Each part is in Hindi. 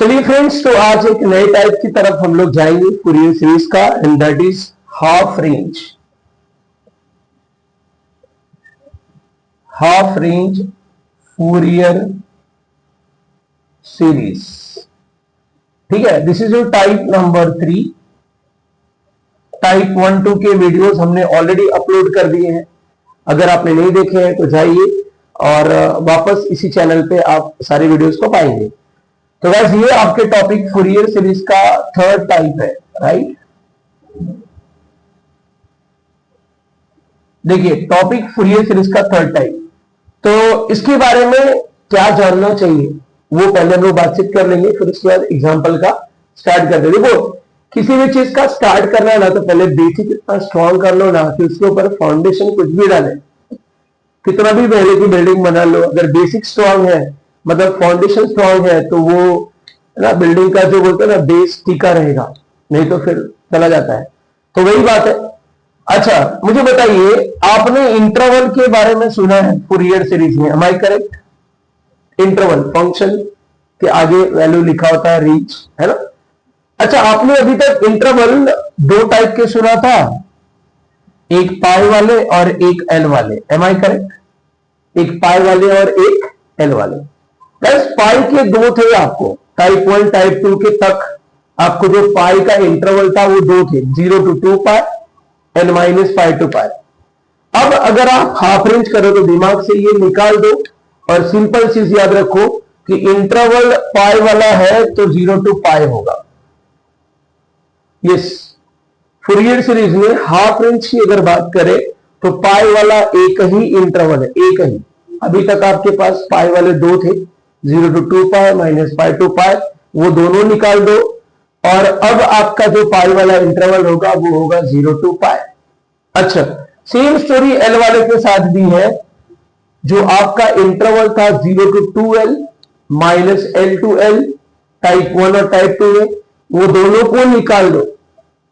चलिए फ्रेंड्स, तो आज एक नए टाइप की तरफ हम लोग जाएंगे फूरियर सीरीज का, and that is half range. Half range Fourier series, ठीक है। This is your type number 3। Type 1, 2 के वीडियोस हमने ऑलरेडी अपलोड कर दिए हैं। अगर आपने नहीं देखे हैं तो जाइए और वापस इसी चैनल पे आप सारे वीडियोस को पाएंगे। तो गाइस, ये आपके टॉपिक फूरियर सीरीज का थर्ड टाइप है, राइट। देखिए, टॉपिक फूरियर सीरीज का थर्ड टाइप, तो इसके बारे में क्या जानना चाहिए वो पहले हम लोग बातचीत कर लेंगे, फिर उसके बाद एग्जाम्पल का स्टार्ट कर देंगे। देखो, किसी भी चीज का स्टार्ट करना है ना, तो पहले बेसिक इतना स्ट्रॉन्ग कर लो ना कि उसके ऊपर फाउंडेशन कुछ भी डाले, कितना भी पहले की बिल्डिंग बना लो, अगर बेसिक स्ट्रॉन्ग है, मतलब फाउंडेशन स्ट्रॉन्ग है, तो वो ना बिल्डिंग का जो बोलते हैं ना बेस टिका रहेगा, नहीं तो फिर चला जाता है। तो वही बात है। अच्छा, मुझे बताइए, आपने इंटरवल के बारे में सुना है फूरियर सीरीज में, am I correct? Interval function के आगे वैल्यू लिखा होता है रीच, है ना। अच्छा, आपने अभी तक इंटरवल दो टाइप के सुना था, एक पाई वाले और एक एल वाले, एम आई करेक्ट? एक पाई वाले और एक एल वाले। बस पाई के दो थे आपको, टाइप 1 टाइप 2 के तक आपको जो पाई का इंटरवल था वो दो थे, 0 to 2 पाई एंड -5 to पाई। अब अगर आप हाफ रेंज करो तो दिमाग से ये निकाल दो और सिंपल चीज याद रखो कि इंटरवल पाई वाला है तो 0 to पाई होगा। यस, फूरियर सीरीज में हाफ रेंज की अगर बात करें तो पाई वाला एक ही इंटरवल है, एक ही। अभी तक आपके पास पाई वाले दो थे, 0 to 2 पाई -5 to पाई, वो दोनों निकाल दो और अब आपका जो पाई वाला इंटरवल होगा वो होगा 0 to पाई। अच्छा, सेम स्टोरी एल वाले के साथ भी है। जो आपका इंटरवल था 0 to 2L -L to L, type 1 और टाइप 2 में, वो दोनों को निकाल दो।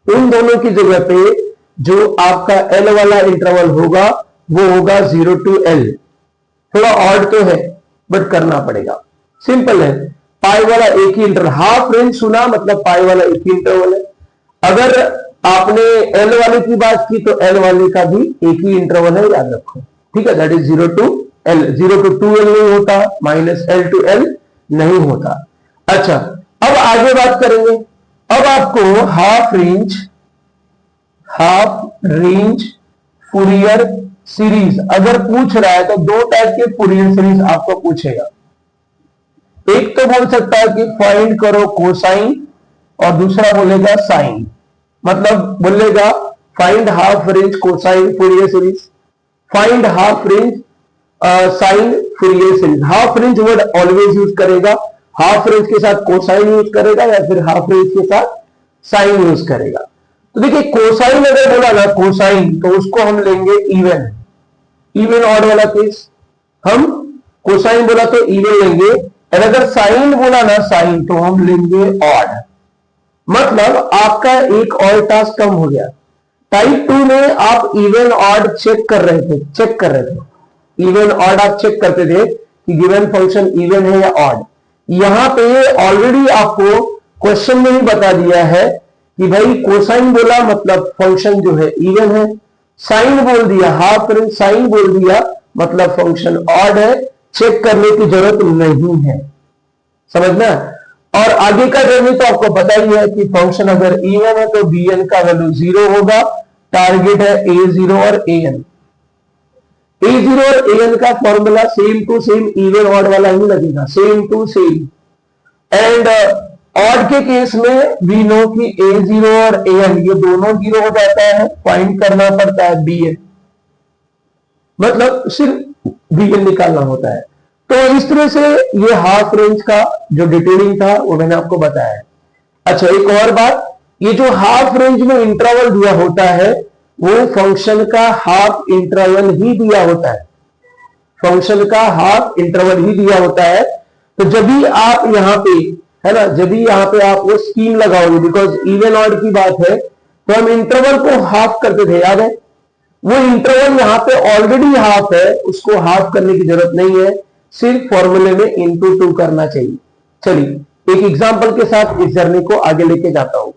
उन दोनों की जगह पे जो आपका एल वाला इंटरवल होगा वो होगा 0 to L। थोड़ा ऑड तो है बट करना पड़ेगा, सिंपल है। पाई वाला एक ही इंटरवल, हाफ रेंज सुना मतलब पाई वाला एक ही इंटरवल है। अगर आपने एल वाले की बात की तो एल वाले का भी एक ही इंटरवल है, याद रखो, ठीक है। That is 0 to L, 0 to 2L नहीं होता, -L to L नहीं होता। अच्छा, अब आगे बात करेंगे। अब आपको हाफ रेंज फूरियर सीरीज अगर पूछ रहा है तो दो टाइप के फूरियर सीरीज आपको पूछेगा। एक तो बोल सकता है कि फाइंड करो कोसाइन, और दूसरा बोलेगा साइन, मतलब बोलेगा find half range cosine Fourier series, find half range sine Fourier series. Half range word always use करेगा, हाफ रेंज के साथ कोसाइन यूज करेगा या फिर हाफ रेंज के साथ साइन यूज करेगा। तो देखिए, कोसाइन अगर बोला ना, कोसाइन, तो उसको हम लेंगे इवन ऑड वाला केस। हम कोसाइन बोला तो इवन लेंगे, और अगर साइन बोला ना साइन, तो हम लेंगे ऑड। मतलब आपका एक और टास्क कम हो गया। टाइप 2 में आप इवन ऑड चेक कर रहे थे, इवन ऑड आप चेक करते थे कि गिवन फंक्शन इवन है या ऑड। यहां पे ऑलरेडी आपको क्वेश्चन में ही बता दिया है कि भाई कोसाइन बोला मतलब फंक्शन जो है इवन है, साइन बोल दिया, हाफ रेंज साइन बोल दिया मतलब फंक्शन ऑड है, चेक करने की जरूरत नहीं है, समझना। और आगे का जर्नी तो आपको पता ही है कि फंक्शन अगर इवन है तो bn का वैल्यू 0 होगा, टारगेट है a0 और an। a0 और an का formula same to same even odd वाला ही लगेगा, same to same. And odd के केस में वी नो कि a0 और an ये दोनों 0 हो जाता है, फाइंड करना पड़ता है bn, मतलब सिर्फ bn निकालना होता है। तो इस तरह से ये हाफ रेंज का जो डिटेलिंग था वो मैंने आपको बताया। अच्छा, एक और बात, ये जो हाफ रेंज में इंटरवल दिया होता है वो फंक्शन का हाफ इंटरवल ही दिया होता है, फंक्शन का हाफ इंटरवल ही दिया होता है। तो जब भी आप यहाँ पे, है ना, जब भी यहाँ पे आप वो स्कीम लगाओगे, बिकॉज इवन ऑड की बात है, तो हम इंटरवल को हाफ करते थे, याद है। वो इंटरवल यहाँ पे ऑलरेडी हाफ है, उसको हाफ करने की जरूरत नहीं है, सिर्फ फॉर्मूले में इंटू 2 करना चाहिए। चलिए एक एग्जाम्पल के साथ इस जर्नी को आगे लेके जाता हूं।